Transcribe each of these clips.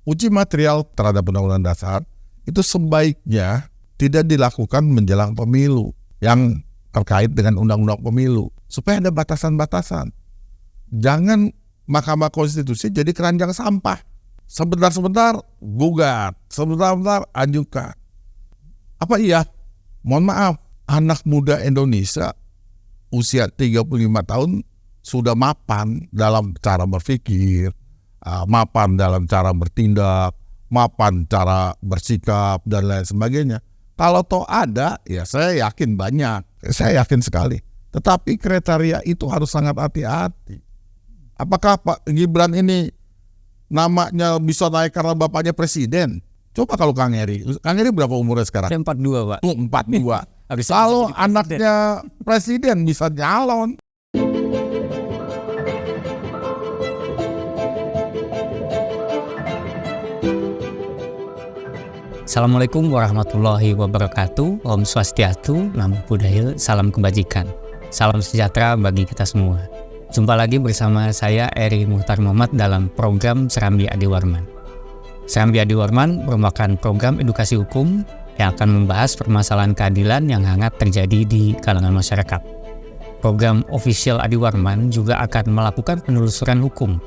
uji material terhadap Undang-Undang Dasar itu sebaiknya tidak dilakukan menjelang pemilu yang terkait dengan Undang-Undang Pemilu, supaya ada batasan-batasan. Jangan Mahkamah Konstitusi jadi keranjang sampah. Sebentar-sebentar gugat, sebentar-sebentar ajukan. Apa iya? Mohon maaf, anak muda Indonesia usia 35 tahun sudah mapan dalam cara berpikir, mapan dalam cara bertindak, mapan cara bersikap, dan lain sebagainya. Kalau toh ada, ya saya yakin banyak, saya yakin sekali. Tetapi kriteria itu harus sangat hati-hati. Apakah Pak Gibran ini namanya bisa naik karena bapaknya presiden? Coba kalau Kang Eri berapa umurnya sekarang? 42, Pak. 42. Kalau anaknya presiden bisa nyalon. Assalamualaikum warahmatullahi wabarakatuh. Om Swastiastu, Namo Buddhaya, salam kebajikan. Salam sejahtera bagi kita semua. Jumpa lagi bersama saya Eri Muhtar Muhammad dalam program Serambi Adi Warman. Serambi Adi Warman merupakan program edukasi hukum yang akan membahas permasalahan keadilan yang hangat terjadi di kalangan masyarakat. Program official Adi Warman juga akan melakukan penelusuran hukum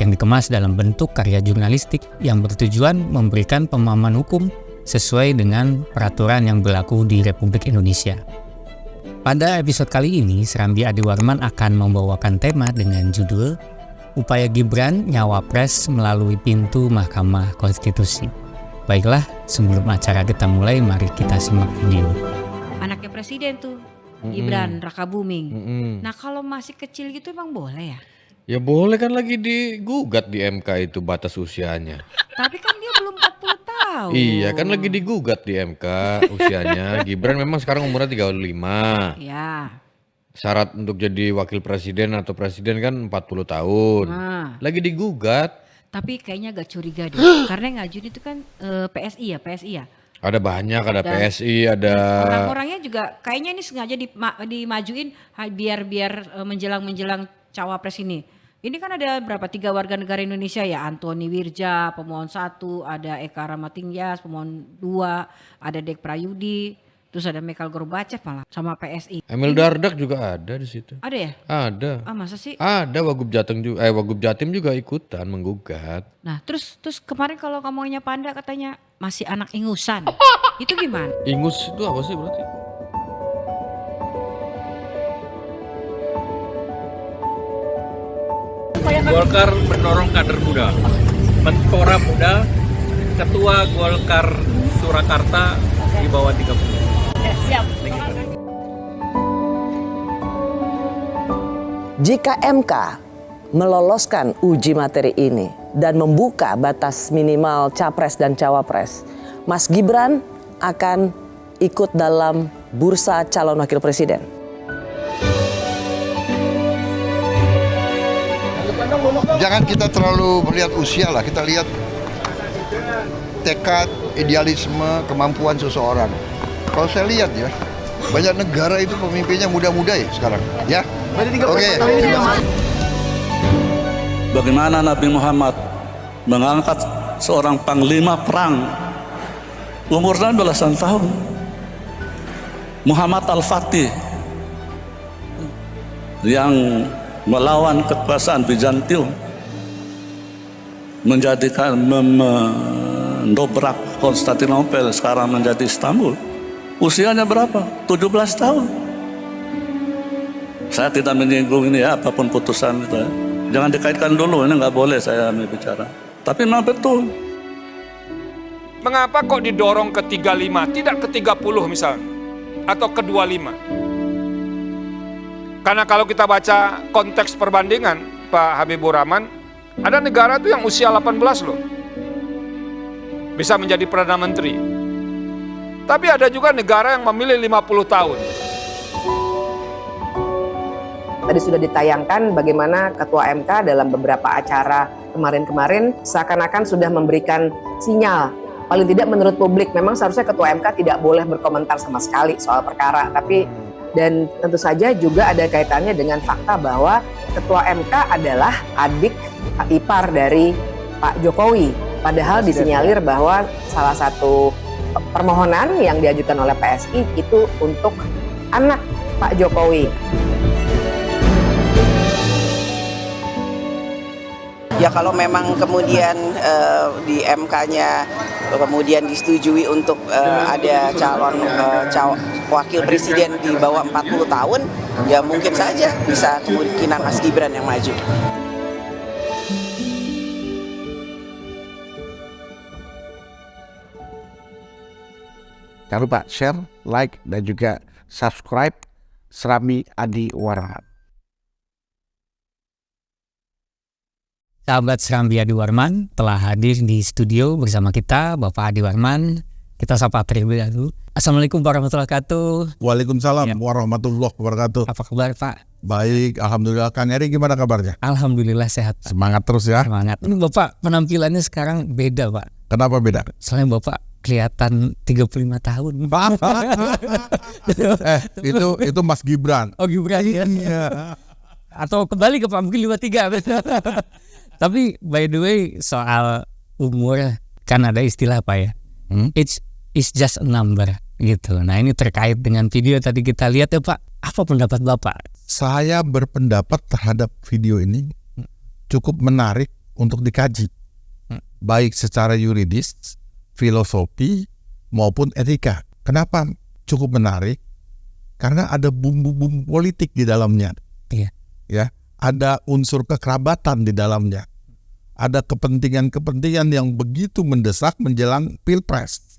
yang dikemas dalam bentuk karya jurnalistik yang bertujuan memberikan pemahaman hukum sesuai dengan peraturan yang berlaku di Republik Indonesia. Pada episode kali ini, Serambi Adi Warman akan membawakan tema dengan judul Upaya Gibran Nyawapres Melalui Pintu Mahkamah Konstitusi. Baiklah, sebelum acara kita mulai, mari kita simak video. Anaknya presiden tuh, Gibran Raka Buming. Nah kalau masih kecil gitu emang boleh ya? Ya boleh, kan lagi digugat di MK itu batas usianya. Tapi kan dia belum 40 tahun. Iya, kan lagi digugat di MK usianya. Gibran memang sekarang umurnya 35. Ya. Syarat untuk jadi wakil presiden atau presiden kan 40 tahun. Nah, Lagi digugat. tapi kayaknya agak curiga deh. Karena yang ngajuin itu kan PSI ya. Ada banyak, ada Dan- PSI, ada... Orang-orangnya juga kayaknya ini sengaja dimajuin biar menjelang cawapres ini. Ini kan ada berapa? 3 warga negara Indonesia ya. Antoni Wirja, pemohon 1, ada Eka Rahmatingyas, pemohon 2, ada Dek Prayudi, terus ada Mikhail Gorbachev malah sama PSI. Emil Dardak juga ada di situ. Ada ya? Ada. Ah masa sih? Ada Wagub Jatim juga ikutan menggugat. Nah terus kemarin kalau ngomongnya Panda katanya masih anak ingusan. Itu gimana? Ingus itu apa sih berarti? Golkar mendorong kader muda, Menpora muda, Ketua Golkar Surakarta di bawah 30. Jika MK meloloskan uji materi ini dan membuka batas minimal capres dan cawapres, Mas Gibran akan ikut dalam bursa calon wakil presiden. Jangan kita terlalu melihat usia lah, kita lihat tekad, idealisme, kemampuan seseorang. Kalau saya lihat ya, banyak negara itu pemimpinnya muda-muda ya sekarang. Ya, oke. Bagaimana Nabi Muhammad mengangkat seorang panglima perang umur 19 tahun, Muhammad Al-Fatih, yang melawan kekuasaan Bizantium, mendobrak Konstantinopel sekarang menjadi Istanbul. Usianya berapa? 17 tahun. Saya tidak menyinggung ini ya, apapun putusan itu ya. Jangan dikaitkan dulu, ini nggak boleh saya bicara. Tapi memang betul. Mengapa kok didorong ke 35, tidak ke 30 misalnya, atau ke 25? Karena kalau kita baca konteks perbandingan, Pak Habibur Rahman, ada negara tuh yang usia 18 loh, bisa menjadi Perdana Menteri. Tapi ada juga negara yang memilih 50 tahun. Tadi sudah ditayangkan bagaimana Ketua MK dalam beberapa acara kemarin-kemarin seakan-akan sudah memberikan sinyal. Paling tidak menurut publik, memang seharusnya Ketua MK tidak boleh berkomentar sama sekali soal perkara. Dan tentu saja juga ada kaitannya dengan fakta bahwa Ketua MK adalah adik ipar dari Pak Jokowi. Padahal disinyalir bahwa salah satu permohonan yang diajukan oleh PSI itu untuk anak Pak Jokowi. Ya kalau memang kemudian di MK-nya kemudian disetujui untuk ada calon wakil presiden di bawah 40 tahun, ya mungkin saja bisa kemungkinan Mas Gibran yang maju. Jangan lupa share, like, dan juga subscribe Serambi Adi Warman. Sahabat Serambi Adi Warman telah hadir di studio bersama kita, Bapak Adi Warman. Kita sapa terlebih dahulu. Assalamualaikum warahmatullahi wabarakatuh. Waalaikumsalam warahmatullahi wabarakatuh. Apa kabar Pak? Baik, alhamdulillah. Kang Eri gimana kabarnya? Alhamdulillah sehat Pak. Semangat terus ya. Semangat. Ini Bapak penampilannya sekarang beda Pak. Kenapa beda? Soalnya Bapak kelihatan 35 tahun. Itu Mas Gibran. Oh Gibran ya. Iya. Atau kembali ke Pak mungkin 53. Tapi by the way soal umur kan ada istilah apa ya? It's just a number gitu. Nah ini terkait dengan video tadi kita lihat ya Pak. Apa pendapat Bapak? Saya berpendapat terhadap video ini cukup menarik untuk dikaji. Baik secara yuridis, filosofi maupun etika. Kenapa cukup menarik? Karena ada bumbu-bumbu politik di dalamnya. Iya. Ya, ada unsur kekerabatan di dalamnya. Ada kepentingan-kepentingan yang begitu mendesak menjelang Pilpres.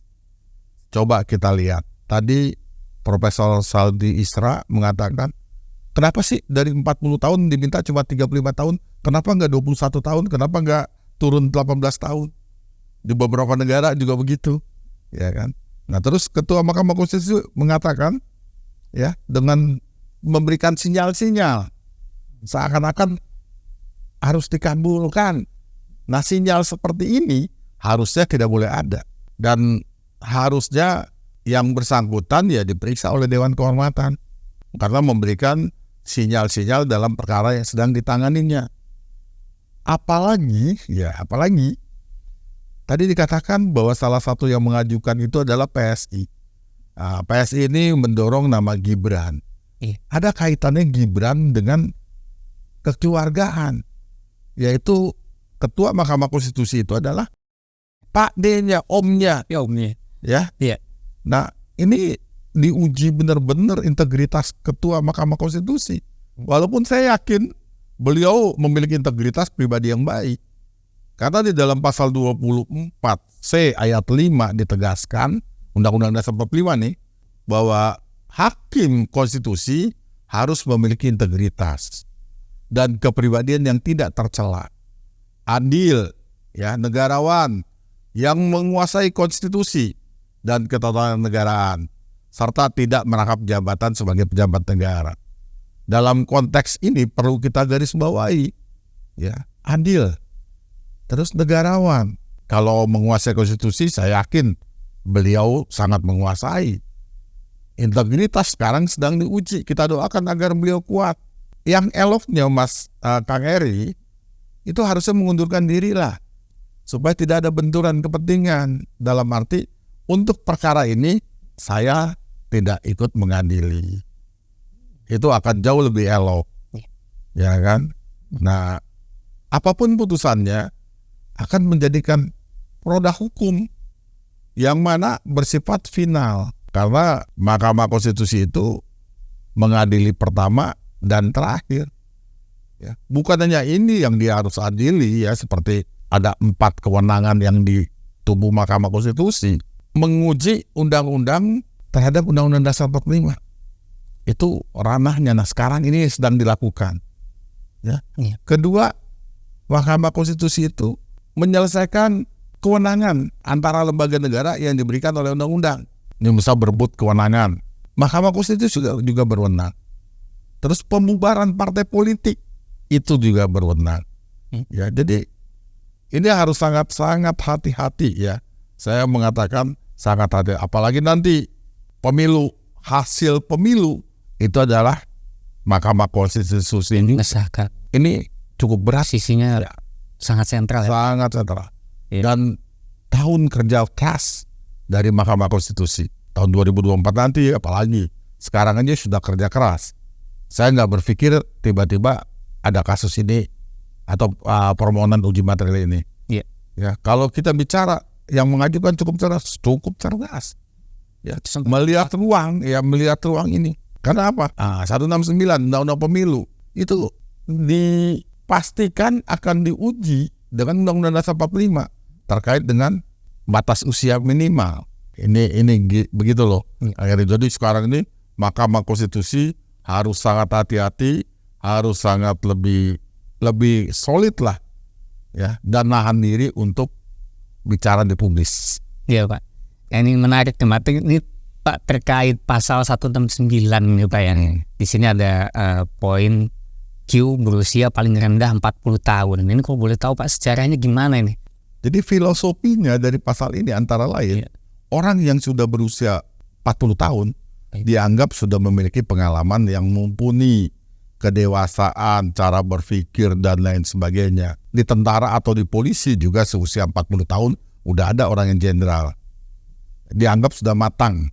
Coba kita lihat. Tadi Profesor Saldi Isra mengatakan, kenapa sih dari 40 tahun diminta cuma 35 tahun? Kenapa nggak 21 tahun? Kenapa nggak turun 18 tahun? Di beberapa negara juga begitu, ya kan? Nah terus Ketua Mahkamah Konstitusi mengatakan, ya dengan memberikan sinyal-sinyal seakan-akan harus dikabulkan. Nah sinyal seperti ini harusnya tidak boleh ada dan harusnya yang bersangkutan ya diperiksa oleh Dewan Kehormatan karena memberikan sinyal-sinyal dalam perkara yang sedang ditanganinya. Apalagi tadi dikatakan bahwa salah satu yang mengajukan itu adalah PSI. Nah, PSI ini mendorong nama Gibran. Ada kaitannya Gibran dengan kekeluargaan, yaitu Ketua Mahkamah Konstitusi itu adalah Pak D-nya, omnya. Ya omnya. Ya. Iya. Nah ini diuji benar-benar integritas Ketua Mahkamah Konstitusi. Walaupun saya yakin beliau memiliki integritas pribadi yang baik. Karena di dalam pasal 24C ayat 5 ditegaskan, Undang-Undang Dasar 45 nih, bahwa hakim konstitusi harus memiliki integritas dan kepribadian yang tidak tercela, adil, ya, negarawan, yang menguasai konstitusi dan ketatanegaraan, serta tidak merangkap jabatan sebagai pejabat negara. Dalam konteks ini perlu kita garis bawahi, ya, adil, terus negarawan. Kalau menguasai konstitusi, saya yakin beliau sangat menguasai. Integritas sekarang sedang diuji. Kita doakan agar beliau kuat. Yang eloknya Kang Eri itu harusnya mengundurkan diri lah, supaya tidak ada benturan kepentingan. Dalam arti untuk perkara ini saya tidak ikut mengadili. Itu akan jauh lebih elok, ya kan? Nah, apapun putusannya akan menjadikan produk hukum yang mana bersifat final. Karena Mahkamah Konstitusi itu mengadili pertama dan terakhir. Ya, bukan hanya ini yang dia harus adili, ya, seperti ada 4 kewenangan yang di tubuh Mahkamah Konstitusi. Menguji undang-undang terhadap Undang-Undang Dasar 45. Itu ranahnya. Nah sekarang ini sedang dilakukan. Ya. Kedua, Mahkamah Konstitusi itu menyelesaikan kewenangan antara lembaga negara yang diberikan oleh undang-undang. Ini bisa berebut kewenangan. Mahkamah Konstitusi juga berwenang. Terus pembubaran partai politik itu juga berwenang. Ya, jadi ini harus sangat-sangat hati-hati, ya. Saya mengatakan sangat hati. Apalagi nanti pemilu, hasil pemilu itu adalah Mahkamah Konstitusi ini. Mengesahkan. Ini cukup berat. Sisinya sangat sentral. Sangat sentral. dan tahun kerja keras dari Mahkamah Konstitusi. Tahun 2024 nanti apalagi, sekarang aja sudah kerja keras. Saya nggak berpikir tiba-tiba ada kasus ini atau permohonan uji materi ini. Ya, kalau kita bicara yang mengajukan cukup cerdas. Ya, melihat ruang ini. Karena apa? 169 Undang-Undang Pemilu itu dipastikan akan diuji dengan Undang-Undang Dasar 45 terkait dengan batas usia minimal. Ini begitu loh. Akhirnya jadi sekarang ini Mahkamah Konstitusi harus sangat hati-hati, harus sangat lebih solid lah, ya, dan nahan diri untuk bicara di publik. Iya Pak. Ini menarik teman-teman ini Pak terkait pasal 169 nih Pak ya. Di sini ada poin Q berusia paling rendah 40 tahun. Ini kalau boleh tahu Pak sejarahnya gimana ini? Jadi filosofinya dari pasal ini antara lain orang yang sudah berusia 40 tahun dianggap sudah memiliki pengalaman yang mumpuni, kedewasaan, cara berpikir dan lain sebagainya. Di tentara atau di polisi juga seusia 40 tahun udah ada orang yang jenderal. Dianggap sudah matang.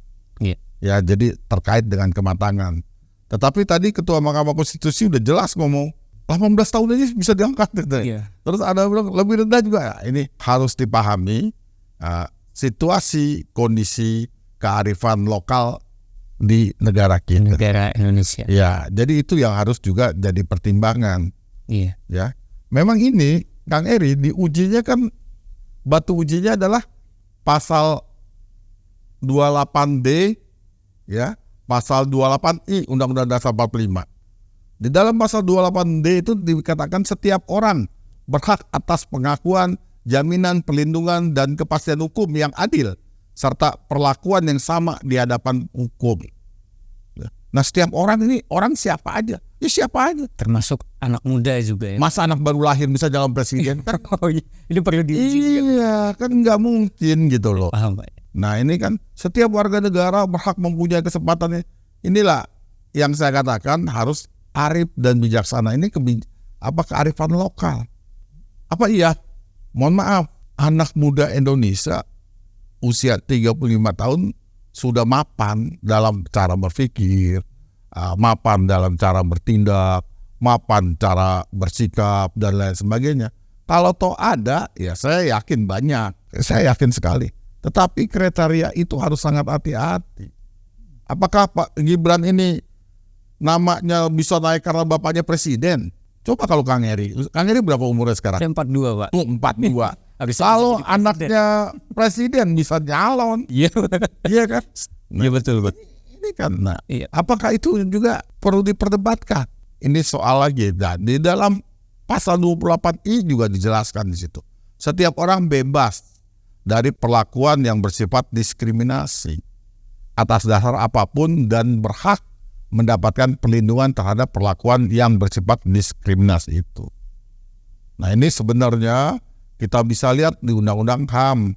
Ya, jadi terkait dengan kematangan. Tetapi tadi Ketua Mahkamah Konstitusi udah jelas ngomong 18 tahun aja bisa diangkat. Terus ada bilang lebih rendah juga. Ini harus dipahami situasi, kondisi, kearifan lokal di negara kita. Negara Indonesia. Ya, jadi itu yang harus juga jadi pertimbangan. Ya, memang ini Kang Eri diujinya kan batu ujinya adalah pasal 28D, ya, pasal 28I Undang-Undang Dasar 45. Di dalam pasal 28D itu dikatakan setiap orang berhak atas pengakuan, jaminan, perlindungan, dan kepastian hukum yang adil, serta perlakuan yang sama di hadapan hukum. Nah, setiap orang ini, orang siapa aja? Ya siapa aja. Termasuk anak muda juga ya. Masa anak baru lahir bisa calon presiden? Ini perlu diuji. Iya, kan nggak mungkin gitu loh. Paham Pak. Nah, ini kan setiap warga negara berhak mempunyai kesempatannya. Inilah yang saya katakan harus arif dan bijaksana. Ini kearifan lokal. Apa iya? Mohon maaf, anak muda Indonesia usia 35 tahun sudah mapan dalam cara berpikir, mapan dalam cara bertindak, mapan cara bersikap dan lain sebagainya. Kalau toh ada, ya saya yakin banyak, saya yakin sekali. Tetapi kriteria itu harus sangat hati-hati. Apakah Pak Gibran ini namanya bisa naik karena bapaknya presiden? Coba kalau Kang Eri berapa umurnya sekarang? 42 Pak. 42. Kalau anaknya presiden bisa nyalon. Iya kan? Iya betul. Ini kan, apakah itu juga perlu diperdebatkan? Ini soal lagi. Dan di dalam pasal 28I juga dijelaskan di situ. Setiap orang bebas dari perlakuan yang bersifat diskriminasi atas dasar apapun dan berhak mendapatkan perlindungan terhadap perlakuan yang bersifat diskriminasi itu. Nah, ini sebenarnya kita bisa lihat di Undang-Undang HAM,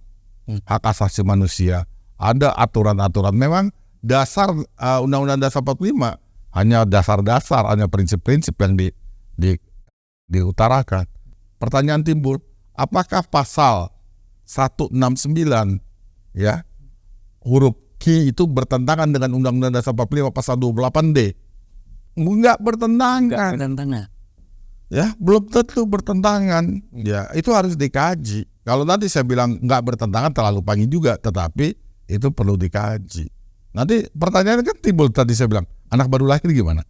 Hak Asasi Manusia. Ada aturan-aturan. Memang dasar Undang-Undang Dasar 45 hanya dasar-dasar, hanya prinsip-prinsip yang diutarakan. Pertanyaan timbul, apakah pasal 169 ya huruf Q itu bertentangan dengan Undang-Undang Dasar 45 pasal 28D? Enggak bertentangan. Ya, belum tentu bertentangan. Ya, itu harus dikaji. Kalau nanti saya bilang enggak bertentangan terlalu pagi juga, tetapi itu perlu dikaji. Nanti pertanyaannya kan timbul, tadi saya bilang, anak baru lahir gimana?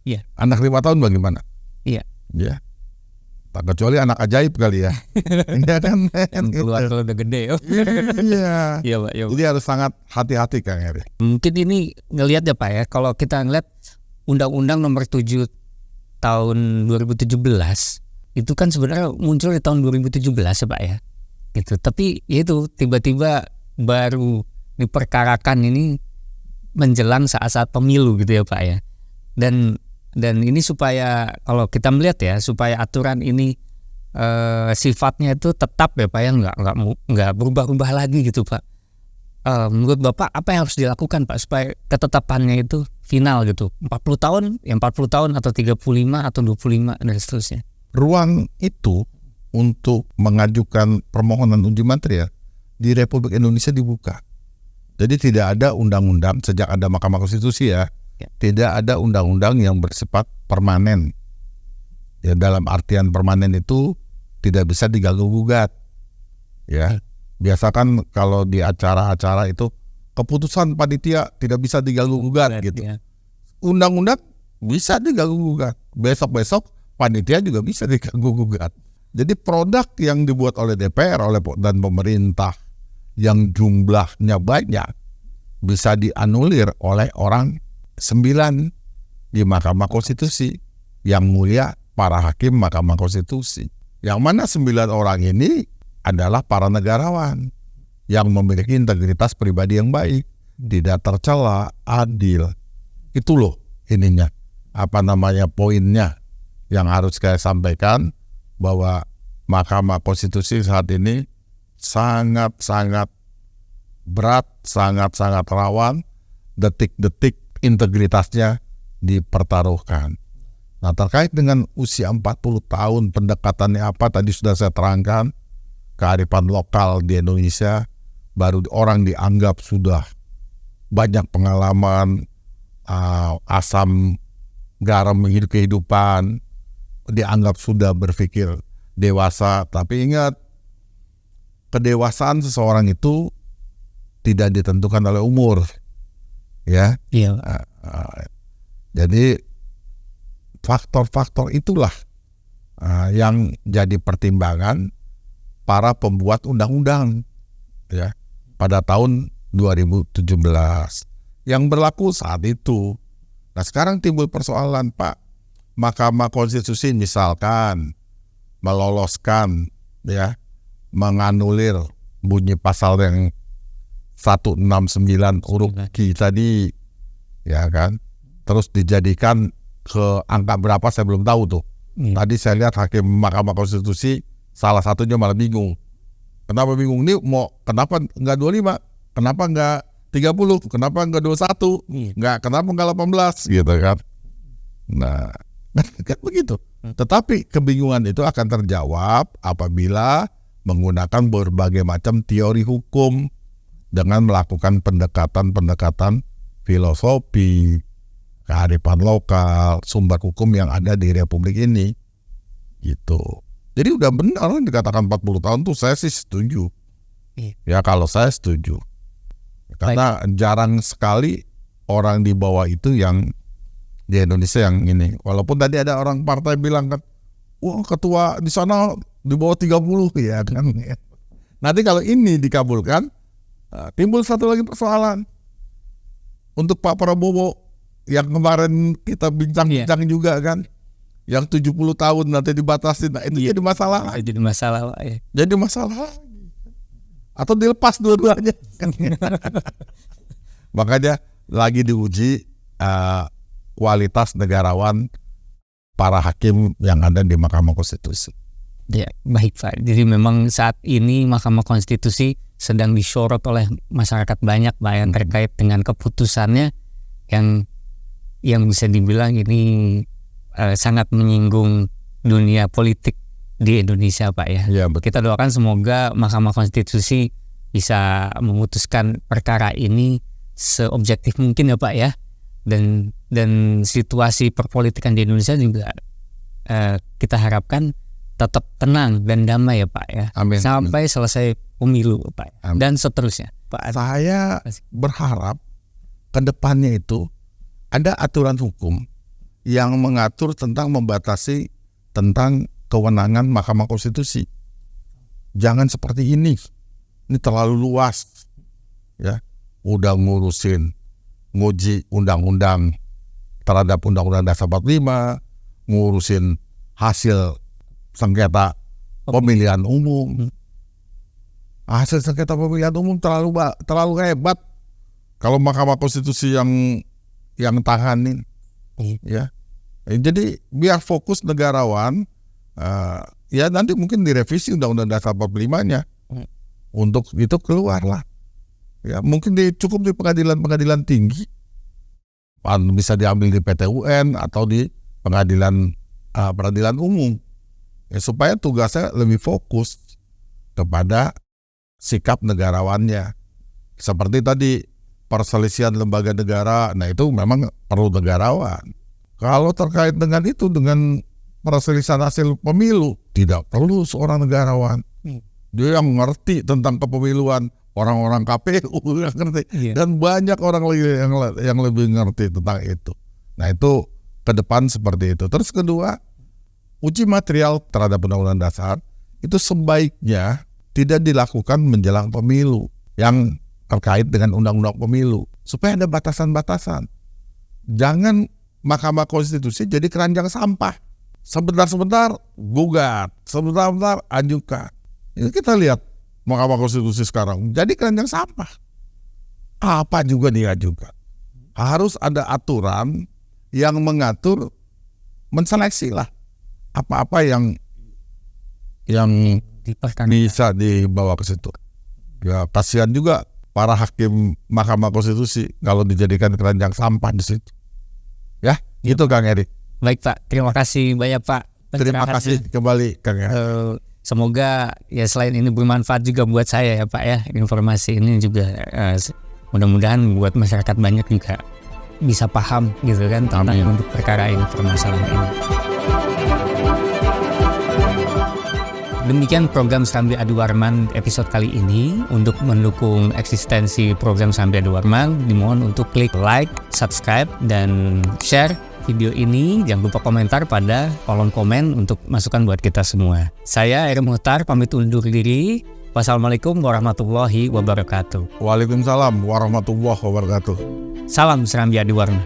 Iya. Anak 5 tahun bagaimana? Iya. Ya. Tak kecuali anak ajaib kali ya. Iya kan? Keluar kalau udah gede. Iya. Iya Pak. Jadi harus sangat hati-hati Kang Eri. Mungkin ini ngelihat ya Pak ya, kalau kita ngelihat Undang-Undang Nomor 7 tahun 2017 itu kan sebenarnya muncul di tahun 2017 ya Pak ya. Gitu. Tapi itu tiba-tiba baru diperkarakan ini menjelang saat-saat pemilu gitu ya Pak ya. Dan ini supaya kalau kita melihat ya, supaya aturan ini sifatnya itu tetap ya Pak ya, nggak berubah-ubah lagi gitu Pak. Menurut Bapak apa yang harus dilakukan Pak supaya ketetapannya itu final gitu? 40 tahun, 40 tahun atau 35 atau 25 dan seterusnya. Ruang itu untuk mengajukan permohonan uji materi di Republik Indonesia dibuka. Jadi tidak ada undang-undang sejak ada Mahkamah Konstitusi tidak ada undang-undang yang bersifat permanen. Ya, dalam artian permanen itu tidak bisa diganggu-gugat. Ya, biasakan kalau di acara-acara itu keputusan panitia tidak bisa diganggu-gugat gitu. Undang-undang bisa diganggu-gugat. Besok-besok panitia juga bisa diganggu-gugat. Jadi produk yang dibuat oleh DPR dan pemerintah yang jumlahnya banyak bisa dianulir oleh orang 9 di Mahkamah Konstitusi. Yang mulia para hakim Mahkamah Konstitusi. Yang mana 9 orang ini adalah para negarawan yang memiliki integritas pribadi yang baik, tidak tercela, adil. Itu loh ininya, poinnya yang harus saya sampaikan, bahwa Mahkamah Konstitusi saat ini sangat-sangat berat, sangat-sangat rawan, detik-detik integritasnya dipertaruhkan. Nah, terkait dengan usia 40 tahun, pendekatannya apa tadi sudah saya terangkan. Kearifan lokal di Indonesia, baru orang dianggap sudah banyak pengalaman, asam garam kehidupan, dianggap sudah berpikir dewasa. Tapi ingat, kedewasaan seseorang itu tidak ditentukan oleh umur, ya. Iya. Jadi faktor-faktor itulah yang jadi pertimbangan para pembuat undang-undang, ya, pada tahun 2017 yang berlaku saat itu. Nah, sekarang timbul persoalan, Pak. Mahkamah Konstitusi misalkan meloloskan, ya, menganulir bunyi pasal yang 169 huruf Q tadi, ya kan, terus dijadikan ke angka berapa saya belum tahu tuh. Tadi saya lihat hakim Mahkamah Konstitusi salah satunya malah bingung. Kenapa bingung? Ini kenapa enggak 25? Kenapa enggak 30? Kenapa enggak 21? Kenapa enggak 18 gitu kan. Nah, kan begitu. Tetapi kebingungan itu akan terjawab apabila menggunakan berbagai macam teori hukum dengan melakukan pendekatan-pendekatan filosofi, kearifan lokal, sumber hukum yang ada di Republik ini. Gitu. Jadi udah benar dikatakan 40 tahun tuh, saya sih setuju. Ya, kalau saya setuju. Karena jarang sekali orang di bawah itu yang di Indonesia yang ini. Walaupun tadi ada orang partai bilang kan, wah ketua di sana di bawah 30 ya kan. Nanti kalau ini dikabulkan, timbul satu lagi persoalan. Untuk Pak Prabowo yang kemarin kita bincang-bincang juga kan, yang 70 tahun nanti dibatasi, nah itu jadi masalah. Jadi masalah, Pak. Ya. Jadi masalah. Atau dilepas dua-duanya. Makanya lagi diuji kualitas negarawan para hakim yang ada di Mahkamah Konstitusi. Ya, baik Pak. Jadi memang saat ini Mahkamah Konstitusi sedang disorot oleh masyarakat banyak, Pak, yang terkait dengan keputusannya yang bisa dibilang ini sangat menyinggung dunia politik di Indonesia, Pak, ya. Ya, betul. Kita doakan semoga Mahkamah Konstitusi bisa memutuskan perkara ini seobjektif mungkin ya, Pak, ya. Dan situasi perpolitikan di Indonesia juga kita harapkan tetap tenang dan damai ya, Pak, ya. Amin. Sampai selesai pemilu, Pak. Amin. Dan seterusnya, Pak. Saya berharap ke depannya itu ada aturan hukum yang mengatur tentang membatasi tentang kewenangan Mahkamah Konstitusi. Jangan seperti ini. Ini terlalu luas. Ya, udah nguji undang-undang terhadap Undang-Undang Dasar 45, ngurusin hasil sengketa pemilihan umum. Hasil sengketa pemilihan umum terlalu hebat. Kalau Mahkamah Konstitusi yang tanganin. Ya, jadi biar fokus negarawan, ya nanti mungkin direvisi Undang-Undang Dasar 45-nya untuk itu keluarlah. Ya mungkin cukup di pengadilan tinggi, bisa diambil di PT UN atau di peradilan umum. supaya tugasnya lebih fokus kepada sikap negarawannya. Seperti tadi perselisihan lembaga negara, nah itu memang perlu negarawan. Kalau terkait dengan itu, dengan perselisihan hasil pemilu, tidak perlu seorang negarawan. Dia yang ngerti tentang kepemiluan, orang-orang KPU yang ngerti, dan banyak orang lagi yang lebih ngerti tentang itu. Nah itu ke depan seperti itu. Terus kedua, uji material terhadap Undang-Undang Dasar itu sebaiknya tidak dilakukan menjelang pemilu yang terkait dengan Undang-Undang Pemilu, supaya ada batasan-batasan. Jangan Mahkamah Konstitusi jadi keranjang sampah. Sebentar-sebentar gugat, sebentar-sebentar ajukan. Ini kita lihat Mahkamah Konstitusi sekarang jadi keranjang sampah. Apa juga diajukan. Harus ada aturan yang mengatur, menseleksi lah apa-apa yang bisa dibawa ke situ. Ya kasihan juga para hakim Mahkamah Konstitusi kalau dijadikan keranjang sampah di situ. Ya, gitu Kang Eri. Baik Pak, terima kasih banyak Pak. Terima kasih kembali Kang Eri. Semoga ya selain ini bermanfaat juga buat saya ya Pak ya. Informasi ini juga mudah-mudahan buat masyarakat banyak juga bisa paham gitu kan tentang untuk perkara ini, permasalahan ini. Demikian program Serambi Adi Warman episode kali ini. Untuk mendukung eksistensi program Serambi Adi Warman, dimohon untuk klik like, subscribe, dan share video ini. Jangan lupa komentar pada kolom komen untuk masukan buat kita semua. Saya Eri Muhtar pamit undur diri. Wassalamualaikum warahmatullahi wabarakatuh. Waalaikumsalam warahmatullahi wabarakatuh. Salam Serambi Adi Warman.